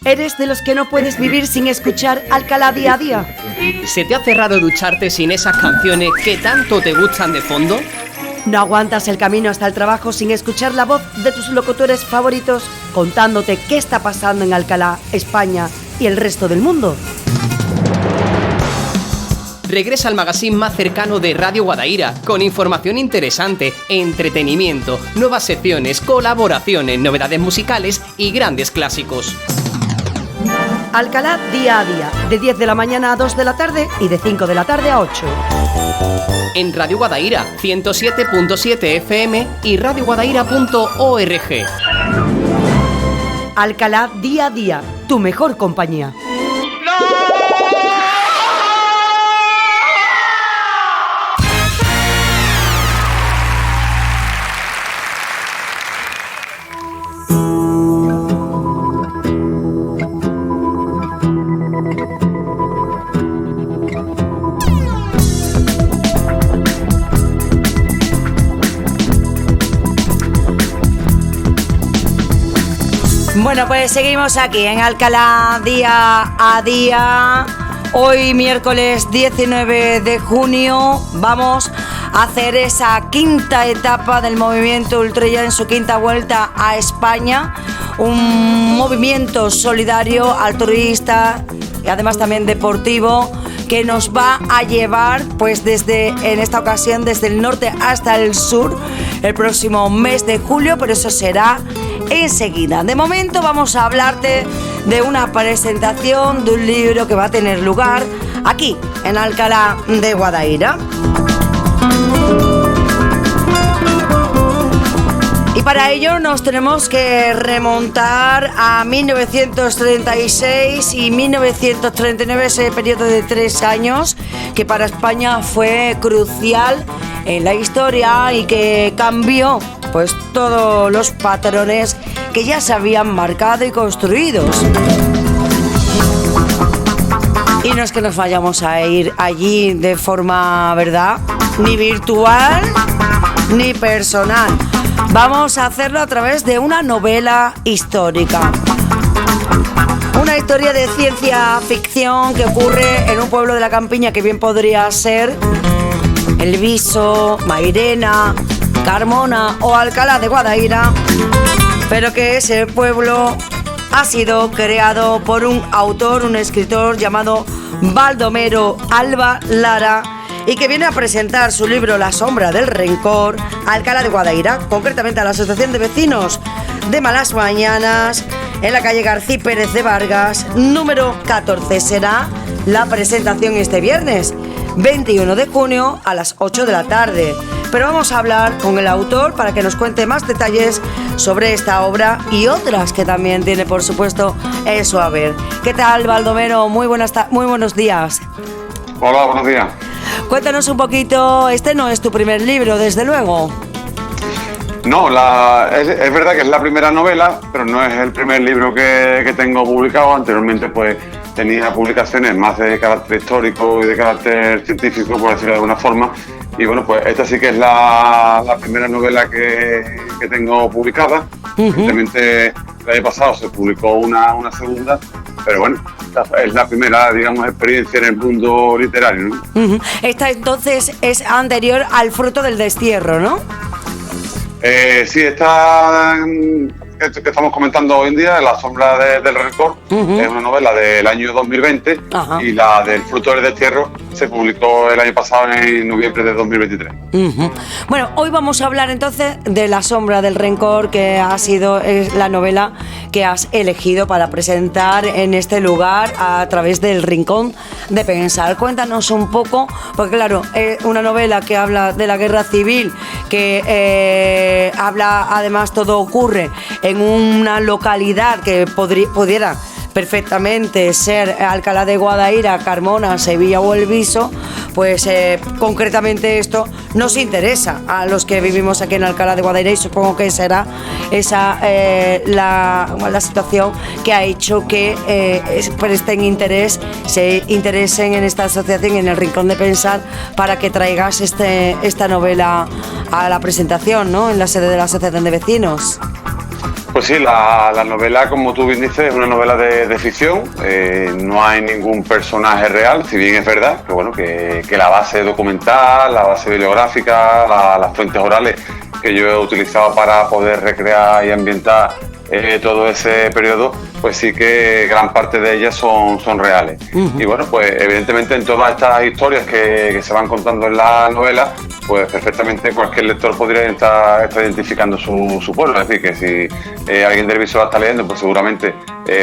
¿Eres de los que no puedes vivir sin escuchar Alcalá día a día? ¿Se te hace raro ducharte sin esas canciones que tanto te gustan de fondo? ¿No aguantas el camino hasta el trabajo sin escuchar la voz de tus locutores favoritos contándote qué está pasando en Alcalá, España y el resto del mundo? Regresa al magazine más cercano de Radio Guadaira, con información interesante, entretenimiento, nuevas secciones, colaboraciones, novedades musicales y grandes clásicos. Alcalá día a día, de 10 de la mañana a 2 de la tarde y de 5 de la tarde a 8. En Radio Guadaira, 107.7 FM y radioguadaira.org. Alcalá día a día, tu mejor compañía. Bueno, pues seguimos aquí en Alcalá día a día. Hoy miércoles 19 de junio vamos a hacer esa quinta etapa del movimiento Ultrella en su quinta vuelta a España. Un movimiento solidario, altruista y además también deportivo que nos va a llevar pues en esta ocasión desde el norte hasta el sur el próximo mes de julio, pero eso será enseguida. De momento vamos a hablarte de una presentación de un libro que va a tener lugar aquí en Alcalá de Guadaira. Y para ello nos tenemos que remontar a 1936 y 1939, ese periodo de 3 años que para España fue crucial en la historia y que cambió pues todos los patrones que ya se habían marcado y construidos. Y no es que nos vayamos a ir allí de forma, ¿verdad?, ni virtual ni personal. Vamos a hacerlo a través de una novela histórica. Una historia de ciencia ficción que ocurre en un pueblo de la campiña que bien podría ser El Viso, Mairena, Carmona o Alcalá de Guadaira, pero que ese pueblo ha sido creado por un autor, un escritor llamado Baldomero Alba Lara, y que viene a presentar su libro La sombra del rencor a Alcalá de Guadaira, concretamente a la Asociación de Vecinos de Malas Mañanas, en la calle García Pérez de Vargas, número 14. Será la presentación este viernes 21 de junio a las 8 de la tarde. Pero vamos a hablar con el autor para que nos cuente más detalles sobre esta obra y otras que también tiene, por supuesto, eso a ver. ¿Qué tal, Baldomero? Muy buenos días. Hola, buenos días. Cuéntanos un poquito, este no es tu primer libro, desde luego. No, es verdad que es la primera novela, pero no es el primer libro que tengo publicado. Anteriormente pues tenía publicaciones más de carácter histórico y de carácter científico, por decirlo de alguna forma. Y bueno, pues esta sí que es la primera novela que tengo publicada. Evidentemente el año pasado se publicó una segunda, pero bueno, es la primera, digamos, experiencia en el mundo literario, ¿no? Esta entonces es anterior al Fruto del destierro, ¿no? Sí, esta que estamos comentando hoy en día, La sombra del rencor, es una novela del año 2020. Ajá. Y la del Fruto del destierro se publicó el año pasado en noviembre de 2023. Bueno, hoy vamos a hablar entonces de La sombra del rencor, que es la novela que has elegido para presentar en este lugar a través del Rincón de Pensar. Cuéntanos un poco, porque claro, es una novela que habla de la guerra civil, que además todo ocurre en una localidad que pudiera perfectamente ser Alcalá de Guadaira, Carmona, Sevilla o El Viso, pues concretamente esto nos interesa a los que vivimos aquí en Alcalá de Guadaira, y supongo que será esa la situación que ha hecho que se interesen en esta asociación, en el Rincón de Pensar, para que traigas esta novela a la presentación, ¿no?, en la sede de la Asociación de Vecinos. Pues sí, la novela, como tú bien dices, es una novela de ficción. No hay ningún personaje real, si bien es verdad que, bueno, que la base documental, la base bibliográfica, las fuentes orales que yo he utilizado para poder recrear y ambientar todo ese periodo, pues sí que gran parte de ellas son reales. Y bueno, pues evidentemente en todas estas historias que se van contando en la novela, pues perfectamente cualquier lector podría estar identificando su pueblo. Es decir, que si alguien del Herbísolo la está leyendo, pues seguramente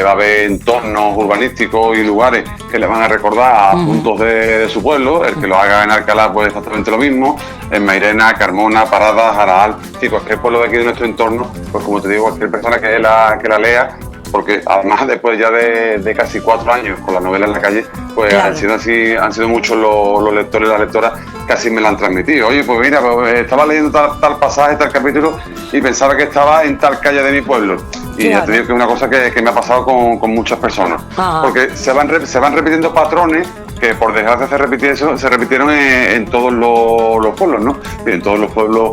va a haber entornos urbanísticos y lugares que le van a recordar a puntos de su pueblo. El que lo haga en Alcalá, pues exactamente lo mismo. En Mairena, Carmona, Paradas, Araal, sí, cualquier pueblo de aquí de nuestro entorno, pues como te digo, cualquier persona que la lea, porque además después ya de casi 4 años con la novela en la calle, pues claro, han sido muchos los lectores y las lectoras que así me la han transmitido. Oye, pues mira, pues estaba leyendo tal pasaje, tal capítulo y pensaba que estaba en tal calle de mi pueblo. Y claro, ya te digo que es una cosa que me ha pasado con muchas personas. Ajá. Porque se van repitiendo patrones que por desgracia se repitieron en todos los pueblos, ¿no? Y en todos los pueblos,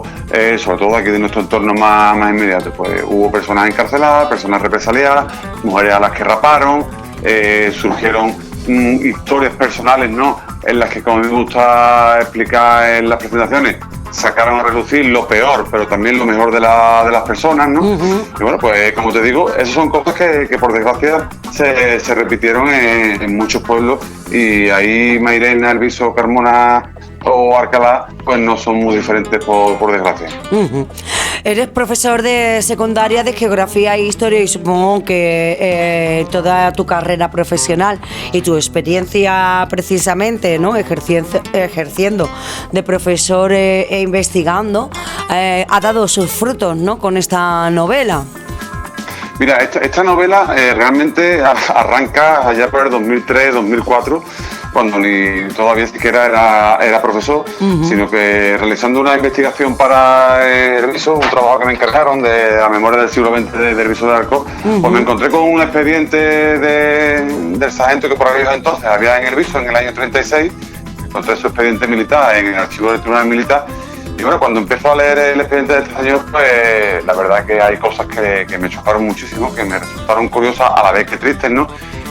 sobre todo aquí de nuestro entorno más inmediato, pues hubo personas encarceladas, personas represaliadas, mujeres a las que raparon, surgieron historias personales, ¿no? En las que, como me gusta explicar en las presentaciones, sacaron a relucir lo peor, pero también lo mejor de las personas, ¿no? Y bueno, pues como te digo, esas son cosas que por desgracia se repitieron en muchos pueblos, y ahí Mairena, Herbísolo, Carmona o Alcalá, pues no son muy diferentes por desgracia. Eres profesor de secundaria de Geografía e Historia, y supongo que toda tu carrera profesional y tu experiencia precisamente, ¿no?, ejerciendo de profesor e investigando, ha dado sus frutos, ¿no?, con esta novela. Mira, esta novela realmente arranca allá por el 2003-2004, cuando ni todavía siquiera era profesor, sino que realizando una investigación para Herbísolo, un trabajo que me encargaron de la memoria del siglo XX de Herbísolo de Alcoy, pues me encontré con un expediente del sargento que por aquellos entonces había en Herbísolo en el año 36, encontré su expediente militar en el archivo del Tribunal Militar. Y bueno, cuando empiezo a leer el expediente de este señor, pues la verdad que hay cosas que me chocaron muchísimo, que me resultaron curiosas a la vez que tristes, ¿no?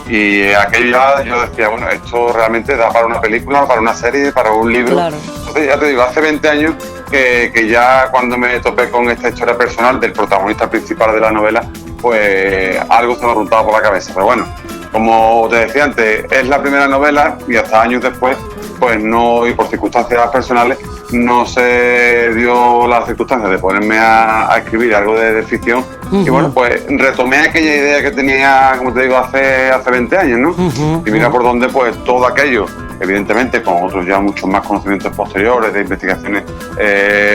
Y aquello ya yo decía, bueno, esto realmente da para una película, para una serie, para un libro. Claro. Entonces ya te digo, hace 20 años que ya cuando me topé con esta historia personal del protagonista principal de la novela, pues algo se me ha runtado por la cabeza. Pero bueno, como te decía antes, es la primera novela y hasta años después, pues no, y por circunstancias personales, no se dio las circunstancias de ponerme a escribir algo de ficción. Y bueno, pues retomé aquella idea que tenía, como te digo, hace 20 años, ¿no? Y mira por dónde, pues todo aquello, evidentemente con otros ya muchos más conocimientos posteriores, de investigaciones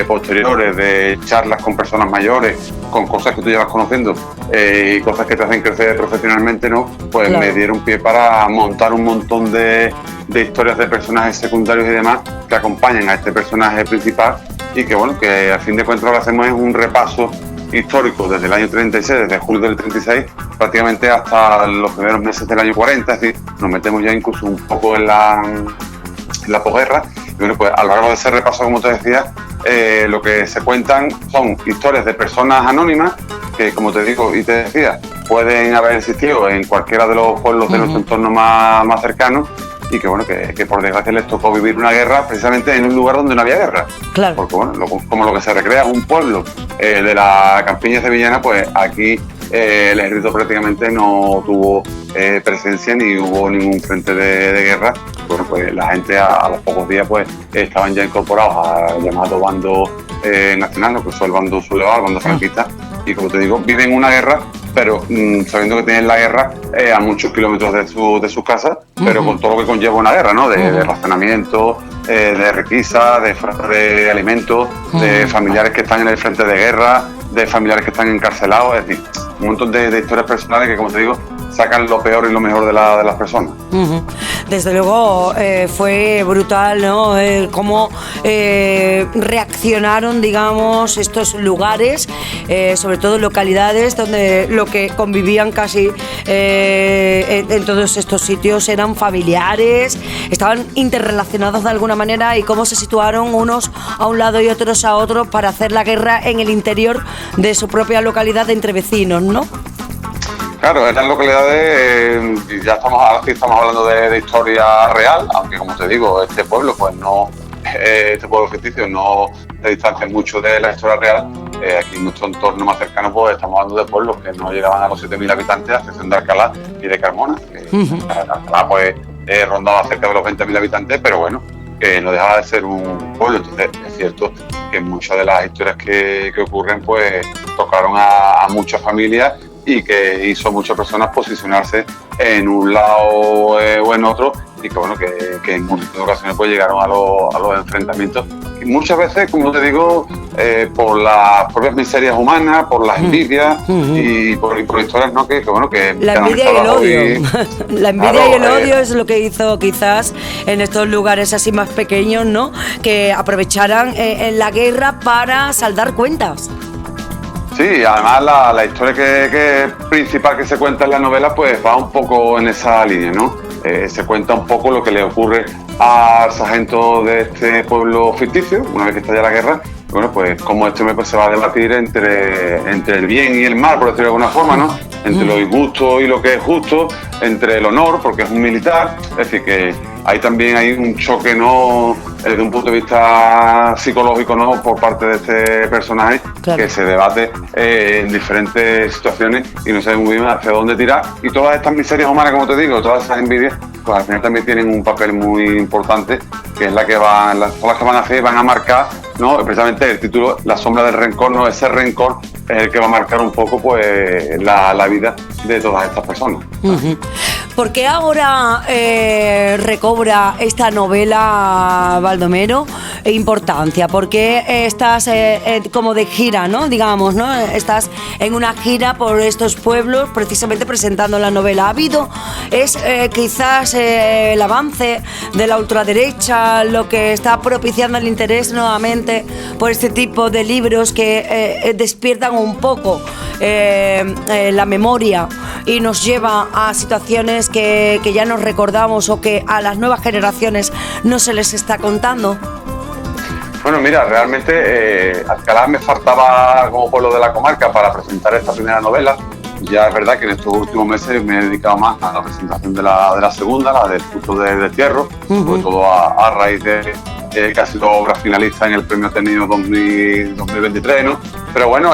posteriores, de charlas con personas mayores, con cosas que tú llevas conociendo y cosas que te hacen crecer profesionalmente, ¿no? Pues claro, me dieron pie para montar un montón de historias de personajes secundarios y demás que acompañan a este personaje principal, y que bueno, que a fin de cuentas lo que hacemos es un repaso histórico desde el año 36, desde julio del 36, prácticamente hasta los primeros meses del año 40, es decir, nos metemos ya incluso un poco en la posguerra. Y bueno, pues a lo largo de ese repaso, como te decía, lo que se cuentan son historias de personas anónimas que, como te digo y te decía, pueden haber existido en cualquiera de los pueblos de nuestro entorno más cercano, y que bueno, que por desgracia les tocó vivir una guerra precisamente en un lugar donde no había guerra. Claro. Porque bueno, como lo que se recrea es un pueblo de la campiña sevillana, pues aquí el ejército prácticamente no tuvo presencia ni hubo ningún frente de guerra. Bueno, pues la gente a los pocos días pues estaban ya incorporados al llamado bando nacional, lo que fue el bando sublevado, el bando franquista, y como te digo, viven una guerra, pero sabiendo que tienen la guerra a muchos kilómetros de sus casas, pero con todo lo que conlleva una guerra, ¿no? De racionamiento, de requisa, de alimentos, de familiares que están en el frente de guerra, de familiares que están encarcelados, es decir, un montón de historias personales que, como te digo, sacan lo peor y lo mejor de las personas. Desde luego fue brutal, ¿no? Cómo reaccionaron, digamos, estos lugares, sobre todo localidades donde lo que convivían casi en todos estos sitios eran familiares, estaban interrelacionados de alguna manera, y cómo se situaron unos a un lado y otros a otro para hacer la guerra en el interior de su propia localidad entre vecinos, ¿no? Claro, eran localidades, y ya estamos hablando de historia real, aunque como te digo, este pueblo pues no, este pueblo ficticio no se distancia mucho de la historia real. Aquí en nuestro entorno más cercano pues estamos hablando de pueblos que no llegaban a los 7.000 habitantes, a excepción de Alcalá y de Carmona. Alcalá pues rondaba cerca de los 20.000 habitantes, pero bueno, que no dejaba de ser un pueblo. Entonces es cierto que muchas de las historias que ocurren pues tocaron a muchas familias, y que hizo a muchas personas posicionarse en un lado o en otro, y que bueno, que en muchas ocasiones pues llegaron a los enfrentamientos, y muchas veces, como te digo, por las propias miserias humanas, por las envidias y por historias, ¿no? que bueno, que la envidia y el odio. La envidia y el odio es lo que hizo quizás en estos lugares así más pequeños, ¿no? Que aprovecharan en la guerra para saldar cuentas. Sí, además la historia que principal que se cuenta en la novela pues va un poco en esa línea, ¿no? Se cuenta un poco lo que le ocurre al sargento de este pueblo ficticio una vez que estalla la guerra. Bueno, pues como este hombre pues, se va a debatir entre el bien y el mal, por decirlo de alguna forma, ¿no? Entre lo injusto y lo que es justo, entre el honor, porque es un militar. Es decir, que ahí también hay un choque, ¿no? Desde un punto de vista psicológico, ¿no? Por parte de este personaje, claro, que se debate en diferentes situaciones y no sabe muy bien hacia dónde tirar. Y todas estas miserias humanas, como te digo, todas esas envidias, pues al final también tienen un papel muy importante, que es las que van a hacer, van a marcar, ¿no? Precisamente el título, La sombra del rencor, ¿no? Ese rencor es el que va a marcar un poco pues la vida de todas estas personas. ¿Por qué ahora recobra esta novela, Baldomero, importancia? ¿Por qué estás como de gira, ¿no? Digamos, ¿no? Estás en una gira por estos pueblos precisamente presentando la novela. ¿Ha habido, quizás el avance de la ultraderecha lo que está propiciando el interés nuevamente por este tipo de libros que despiertan un poco la memoria y nos lleva a situaciones que ya nos recordamos o que a las nuevas generaciones no se les está contando? Bueno, mira, realmente Alcalá me faltaba como pueblo de la comarca para presentar esta primera novela. Ya es verdad que en estos últimos meses me he dedicado más a la presentación de la segunda, la del Fruto de Destierro, sobre todo a raíz de que ha sido obra finalista en el Premio Ateneo 2023, ¿no? Pero bueno,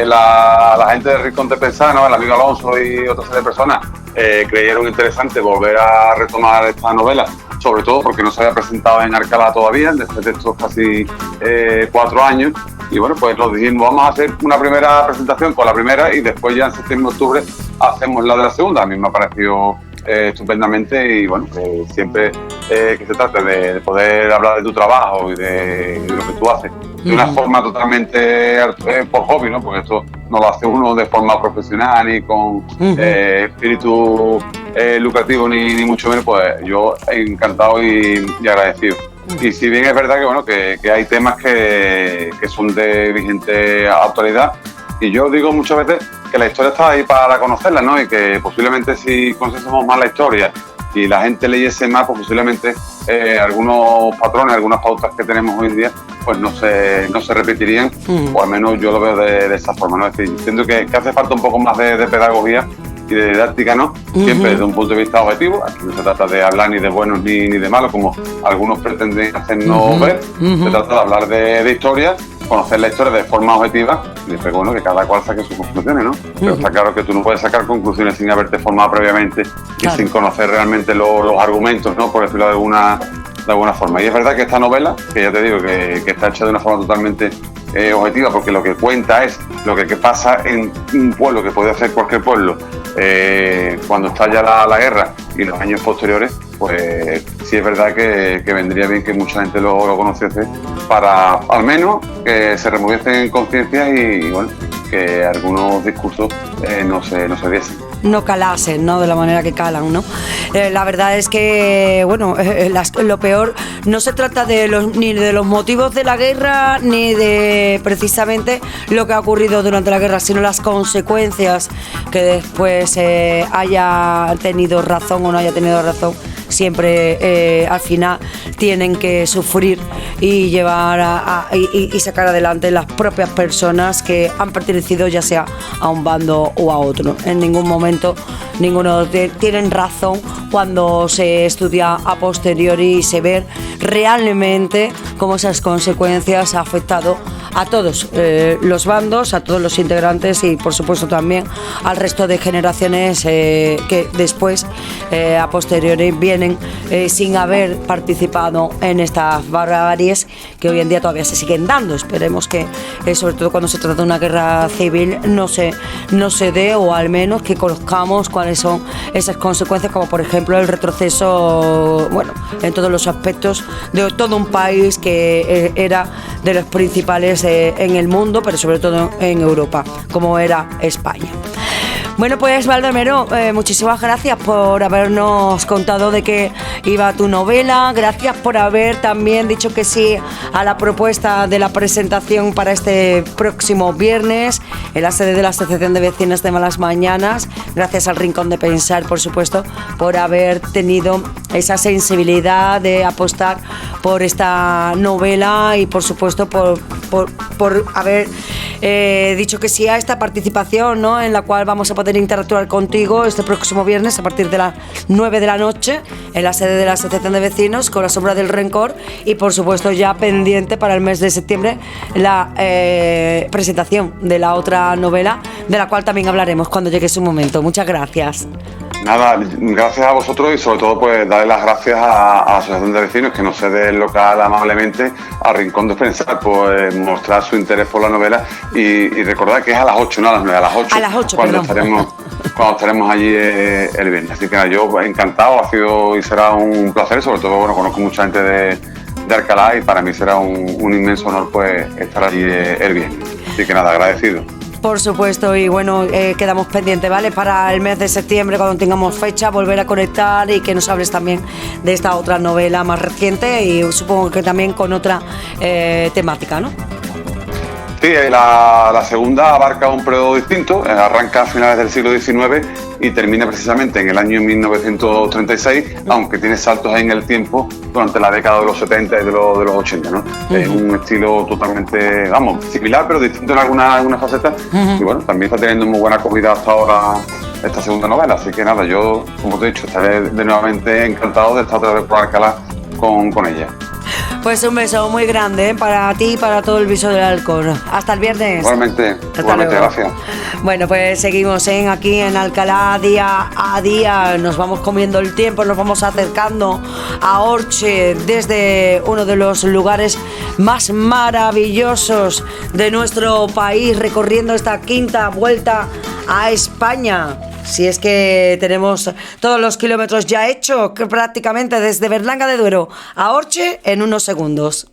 la gente de Rincón de Pensar, ¿no? El amigo Alonso y otra serie de personas creyeron interesante volver a retomar esta novela, sobre todo porque no se había presentado en Alcalá todavía, después de estos casi 4 años. Y bueno, pues nos dijimos, vamos a hacer una primera presentación con la primera y después ya en septiembre-octubre hacemos la de la segunda. A mí me ha parecido estupendamente, y bueno, siempre que se trate de poder hablar de tu trabajo y de lo que tú haces de una forma totalmente por hobby, ¿no? Porque esto no lo hace uno de forma profesional ni con espíritu lucrativo ni mucho menos, pues yo encantado y agradecido. Y si bien es verdad que bueno que hay temas que son de vigente actualidad, y yo digo muchas veces que la historia está ahí para conocerla, ¿no? Y que posiblemente si conocemos más la historia y la gente leyese más, pues posiblemente algunos patrones, algunas pautas que tenemos hoy en día, pues no se repetirían, o al menos yo lo veo de esa forma, ¿no? Es decir, siento que hace falta un poco más de pedagogía y de didáctica, ¿no? Siempre desde un punto de vista objetivo. Aquí no se trata de hablar ni de buenos ni de malos, como algunos pretenden hacernos ver. Se trata de hablar de historia, conocer la historia de forma objetiva, y después, bueno, que cada cual saque sus conclusiones, ¿no? Pero está claro que tú no puedes sacar conclusiones sin haberte formado previamente y sin conocer realmente los argumentos, ¿no? Por decirlo de alguna forma. Y es verdad que esta novela, que ya te digo que está hecha de una forma totalmente objetiva, porque lo que cuenta es lo que pasa en un pueblo, que puede hacer cualquier pueblo, cuando estalla la guerra y los años posteriores, pues sí es verdad que vendría bien que mucha gente lo conociese, para al menos que se removiesen conciencias y bueno, que algunos discursos no se diesen. No calasen, ¿no? De la manera que calan, ¿no? La verdad es que, bueno, lo peor no se trata ni de los motivos de la guerra, ni de precisamente lo que ha ocurrido durante la guerra, sino las consecuencias que después haya tenido razón o no haya tenido razón. Siempre al final tienen que sufrir y llevar y sacar adelante las propias personas que han pertenecido ya sea a un bando o a otro. En ningún momento ninguno tienen razón cuando se estudia a posteriori y se ve realmente cómo esas consecuencias han afectado a todos los bandos, a todos los integrantes y por supuesto también al resto de generaciones que después a posteriori vienen sin haber participado en estas barbaries que hoy en día todavía se siguen dando. Esperemos que sobre todo cuando se trata de una guerra civil no se dé, o al menos que conozcamos cuáles son esas consecuencias, como por ejemplo el retroceso, bueno, en todos los aspectos de todo un país que era de los principales en el mundo, pero sobre todo en Europa, como era España. Bueno, pues Baldomero, muchísimas gracias por habernos contado de qué iba tu novela. Gracias por haber también dicho que sí a la propuesta de la presentación para este próximo viernes en la sede de la Asociación de Vecinos de Malas Mañanas. Gracias al Rincón de Pensar, por supuesto, por haber tenido esa sensibilidad de apostar por esta novela y, por supuesto, por haber dicho que sí a esta participación, ¿no?, en la cual vamos a poder interactuar contigo este próximo viernes a partir de las 9 de la noche en la sede de la Asociación de Vecinos con La Sombra del Rencor, y por supuesto ya pendiente para el mes de septiembre la presentación de la otra novela, de la cual también hablaremos cuando llegue su momento. Muchas gracias. Nada, gracias a vosotros y sobre todo pues darle las gracias a la Asociación de Vecinos que nos cede el local amablemente, a Rincón de Pensar, por mostrar su interés por la novela y recordar que es a las 8, no a las 9, a las 8. A las 8, cuando perdón. cuando estaremos allí el viernes. Así que nada, yo encantado, ha sido y será un placer, sobre todo, bueno, conozco mucha gente de Alcalá y para mí será un inmenso honor pues estar allí el viernes. Así que nada, agradecido. Por supuesto, y bueno, quedamos pendientes, ¿vale? Para el mes de septiembre, cuando tengamos fecha, volver a conectar y que nos hables también de esta otra novela más reciente y supongo que también con otra temática, ¿no? Sí, la segunda abarca un periodo distinto, arranca a finales del siglo XIX y termina precisamente en el año 1936, aunque tiene saltos en el tiempo durante la década de los 70 y de los 80, ¿no? Es un estilo totalmente, vamos, similar, pero distinto en algunas facetas. Y bueno, también está teniendo muy buena acogida hasta ahora esta segunda novela, así que nada, yo, como te he dicho, estaré de nuevamente encantado de estar otra vez por Alcalá con ella. Pues un beso muy grande para ti y para todo el Viso del Alcor. Hasta el viernes. Igualmente, gracias. Bueno, pues seguimos aquí en Alcalá día a día. Nos vamos comiendo el tiempo, nos vamos acercando a Orche desde uno de los lugares más maravillosos de nuestro país, recorriendo esta quinta vuelta a España. Si es que tenemos todos los kilómetros ya hechos, que prácticamente desde Berlanga de Duero a Orche en unos segundos.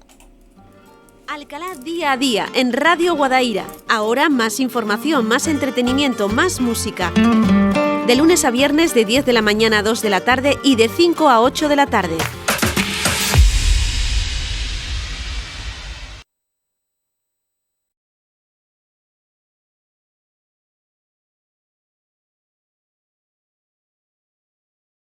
Alcalá día a día en Radio Guadaira. Ahora más información, más entretenimiento, más música. De lunes a viernes de 10 de la mañana a 2 de la tarde y de 5 a 8 de la tarde.